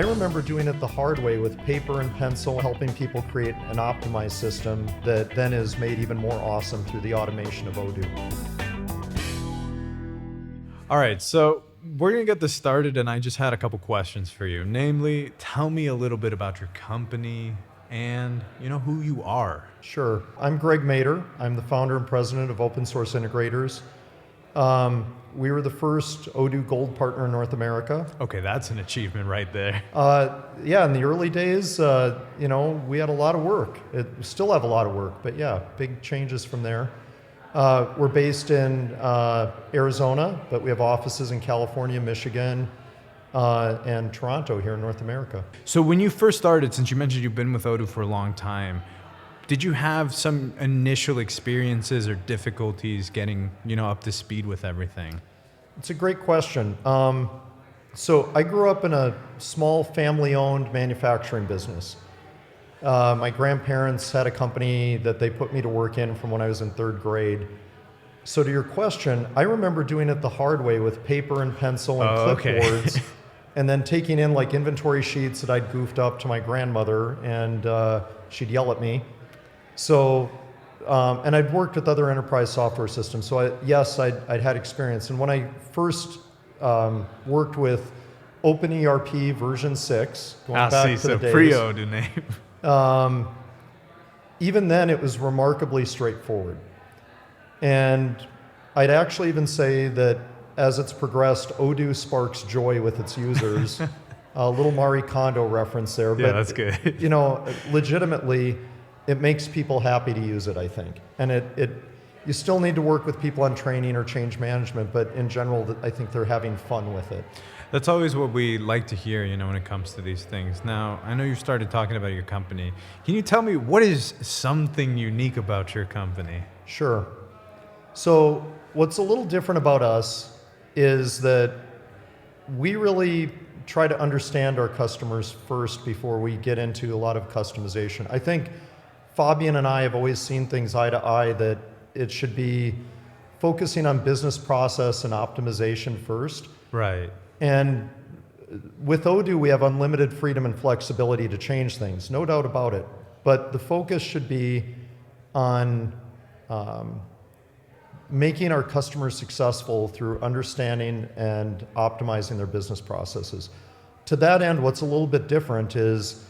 I remember doing it the hard way with paper and pencil, helping people create an optimized system that then is made even more awesome through the automation of Odoo. All right, so we're going to get this started, and I just had a couple questions for you. Namely, tell me a little bit about your company and, who you are. Sure. I'm Greg Mader. I'm the founder and president of Open Source Integrators. We were the first Odoo Gold partner in North America. Okay, that's an achievement right there. Yeah, in the early days, we had a lot of work. We still have a lot of work, but yeah, big changes from there. We're based in Arizona, but we have offices in California, Michigan, and Toronto here in North America. So when you first started, since you mentioned you've been with Odoo for a long time, did you have some initial experiences or difficulties getting, up to speed with everything? It's a great question. So I grew up in a small family-owned manufacturing business. My grandparents had a company that they put me to work in from when I was in third grade. So to your question, I remember doing it the hard way with paper and pencil and clipboards, Okay. and then taking in like inventory sheets that I'd goofed up to my grandmother, and she'd yell at me. So, and I'd worked with other enterprise software systems. So I'd had experience. And when I first worked with Open ERP version 6, going back to the days, pre-Odoo name. even then it was remarkably straightforward. And I'd actually even say that as it's progressed, Odoo sparks joy with its users. A little Marie Kondo reference there. Yeah, but, that's good. Legitimately, it makes people happy to use it, I think. And you still need to work with people on training or change management, but in general, I think they're having fun with it. That's always what we like to hear, when it comes to these things. Now, I know you started talking about your company. Can you tell me what is something unique about your company? Sure. So what's a little different about us is that we really try to understand our customers first before we get into a lot of customization. I think Fabian and I have always seen things eye to eye that it should be focusing on business process and optimization first. Right. And with Odoo, we have unlimited freedom and flexibility to change things, no doubt about it. But the focus should be on making our customers successful through understanding and optimizing their business processes. To that end, what's a little bit different is,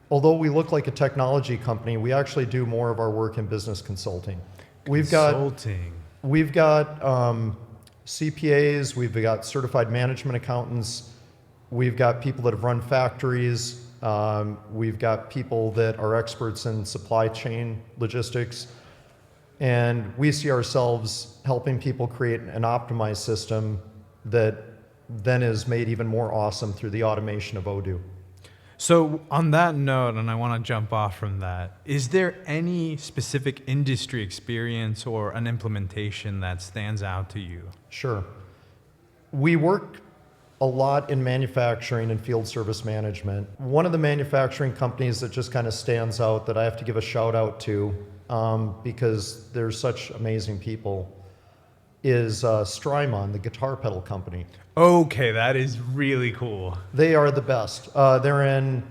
although we look like a technology company, we actually do more of our work in business consulting. We've got CPAs, we've got certified management accountants, we've got people that have run factories, we've got people that are experts in supply chain logistics, and we see ourselves helping people create an optimized system that then is made even more awesome through the automation of Odoo. So on that note, and I want to jump off from that, is there any specific industry experience or an implementation that stands out to you? Sure. We work a lot in manufacturing and field service management. One of the manufacturing companies that just kind of stands out that I have to give a shout out to because they're such amazing people is Strymon, the guitar pedal company. Okay, that is really cool. They are the best. They're in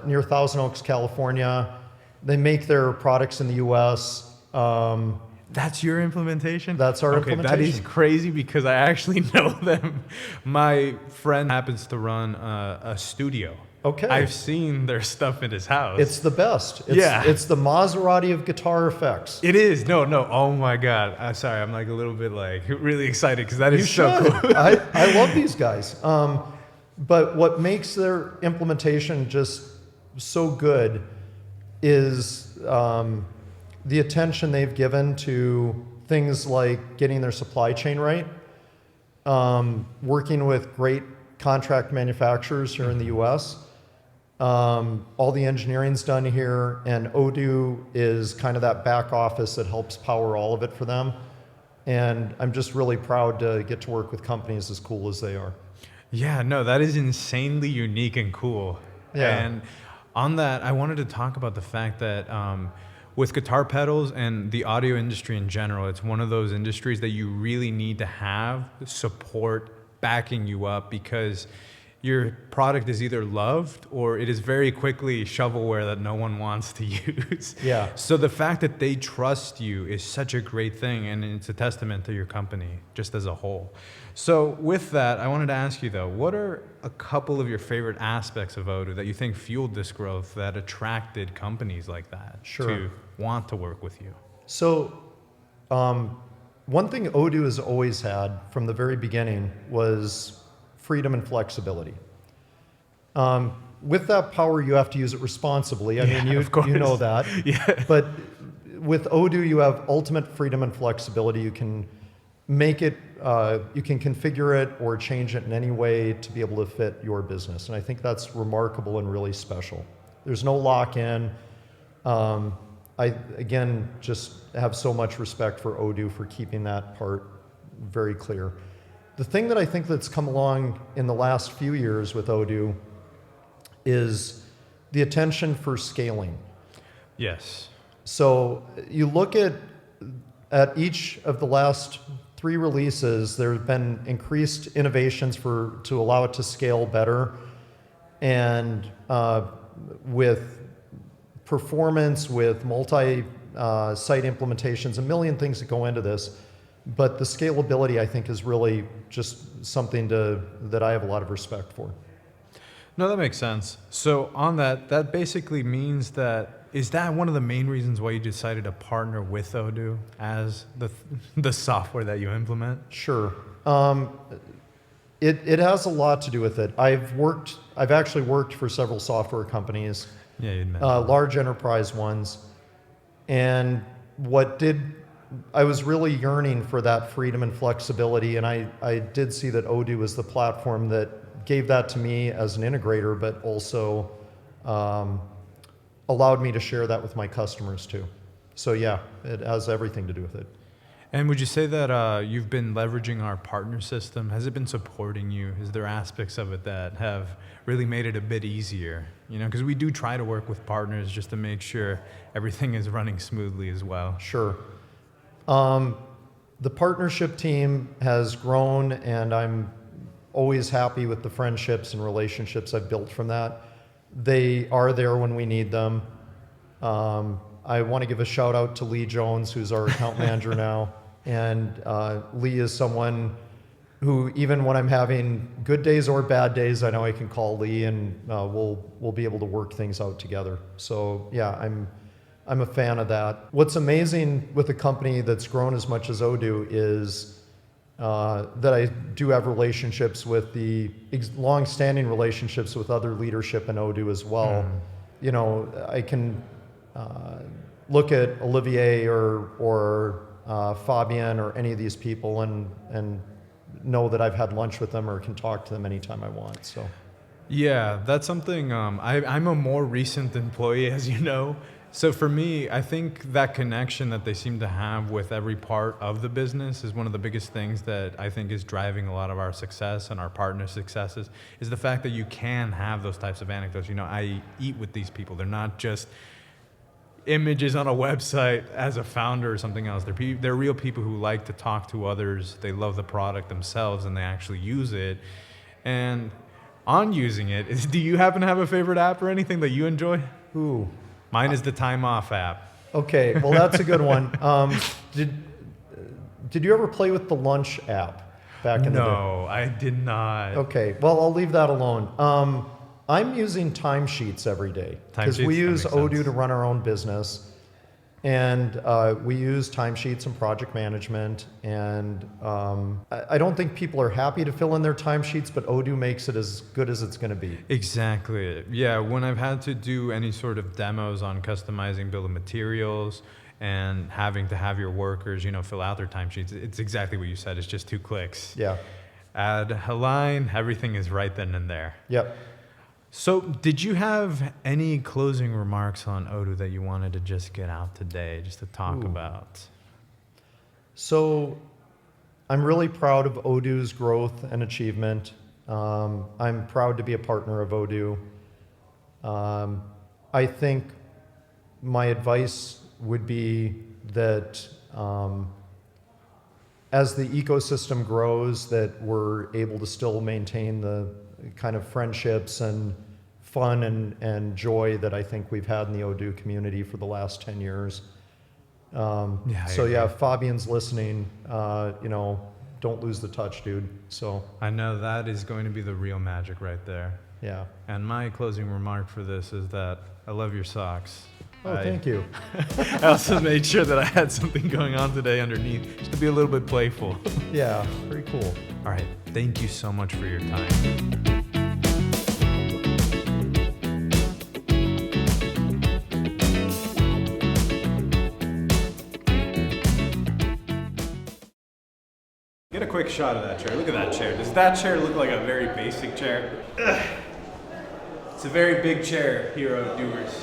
near Thousand Oaks, California. They make their products in the U.S. That's your implementation? That's our implementation. That is crazy because I actually know them. My friend happens to run a studio. Okay. I've seen their stuff in his house. It's the best. It's the Maserati of guitar effects. It is. No. Oh my God. I'm sorry. I'm like a little bit really excited because that is so cool. I love these guys. But what makes their implementation just so good is the attention they've given to things like getting their supply chain right, working with great contract manufacturers here in the U.S., all the engineering's done here, and Odoo is kind of that back office that helps power all of it for them. And I'm just really proud to get to work with companies as cool as they are. Yeah, no, that is insanely unique and cool. Yeah. And on that, I wanted to talk about the fact that with guitar pedals and the audio industry in general, it's one of those industries that you really need to have support backing you up because your product is either loved or it is very quickly shovelware that no one wants to use. Yeah. So the fact that they trust you is such a great thing, and it's a testament to your company just as a whole. So with that, I wanted to ask you though, what are a couple of your favorite aspects of Odoo that you think fueled this growth, that attracted companies like that to want to work with you? So one thing Odoo has always had from the very beginning was freedom and flexibility. With that power, you have to use it responsibly. I mean, you know that. Yeah. But with Odoo, you have ultimate freedom and flexibility. You can make it, you can configure it or change it in any way to be able to fit your business. And I think that's remarkable and really special. There's no lock-in. I, again, just have so much respect for Odoo for keeping that part very clear. The thing that I think that's come along in the last few years with Odoo is the attention for scaling. Yes. So you look at each of the last 3 releases, there have been increased innovations to allow it to scale better, and with performance, with multi-site implementations, a million things that go into this. But the scalability, I think, is really just something that I have a lot of respect for. No, that makes sense. So on that basically means that, is that one of the main reasons why you decided to partner with Odoo as the software that you implement? Sure. It has a lot to do with it. I've actually worked for several software companies, Yeah, you'd mentioned. large enterprise ones, and I was really yearning for that freedom and flexibility, and I did see that Odoo was the platform that gave that to me as an integrator, but also allowed me to share that with my customers too. So yeah, it has everything to do with it. And would you say that you've been leveraging our partner system? Has it been supporting you? Is there aspects of it that have really made it a bit easier? You know, because we do try to work with partners just to make sure everything is running smoothly as well. Sure. The partnership team has grown, and I'm always happy with the friendships and relationships I've built from that. They are there when we need them. I want to give a shout out to Lee Jones, who's our account manager now. And Lee is someone who, even when I'm having good days or bad days, I know I can call Lee, and we'll be able to work things out together. So yeah, I'm a fan of that. What's amazing with a company that's grown as much as Odoo is that I do have relationships with long-standing relationships with other leadership in Odoo as well. You know, I can look at Olivier or Fabian or any of these people and know that I've had lunch with them or can talk to them anytime I want. So. Yeah, that's something. I'm a more recent employee, as you know. So for me, I think that connection that they seem to have with every part of the business is one of the biggest things that I think is driving a lot of our success and our partner successes, is the fact that you can have those types of anecdotes. You know, I eat with these people. They're not just images on a website as a founder or something else. They're real people who like to talk to others. They love the product themselves, and they actually use it. And on using it, do you happen to have a favorite app or anything that you enjoy? Ooh. Mine is the Time Off app. Okay, well that's a good one. Did you ever play with the Lunch app back in the day? No, I did not. Okay, well I'll leave that alone. I'm using timesheets every day because we use Odoo to run our own business, and we use timesheets and project management. And I don't think people are happy to fill in their timesheets, but Odoo makes it as good as it's going to be. Exactly. Yeah, when I've had to do any sort of demos on customizing bill of materials and having to have your workers, you know, fill out their timesheets, it's exactly what you said. It's just 2 clicks. Yeah. Add a line, everything is right then and there. Yep. So did you have any closing remarks on Odoo that you wanted to just get out today, just to talk about? So I'm really proud of Odoo's growth and achievement. I'm proud to be a partner of Odoo. I think my advice would be that as the ecosystem grows, that we're able to still maintain the kind of friendships and fun and joy that I think we've had in the Odoo community for the last 10 years. So yeah, if Fabian's listening, don't lose the touch, dude. So I know that is going to be the real magic right there. yeah. And my closing remark for this is that I love your socks. Oh, thank you. I also made sure that I had something going on today underneath, just to be a little bit playful. Yeah, very cool. All right, thank you so much for your time. Get a quick shot of that chair. Look at that chair. Does that chair look like a very basic chair? Ugh. It's a very big chair here at Doers.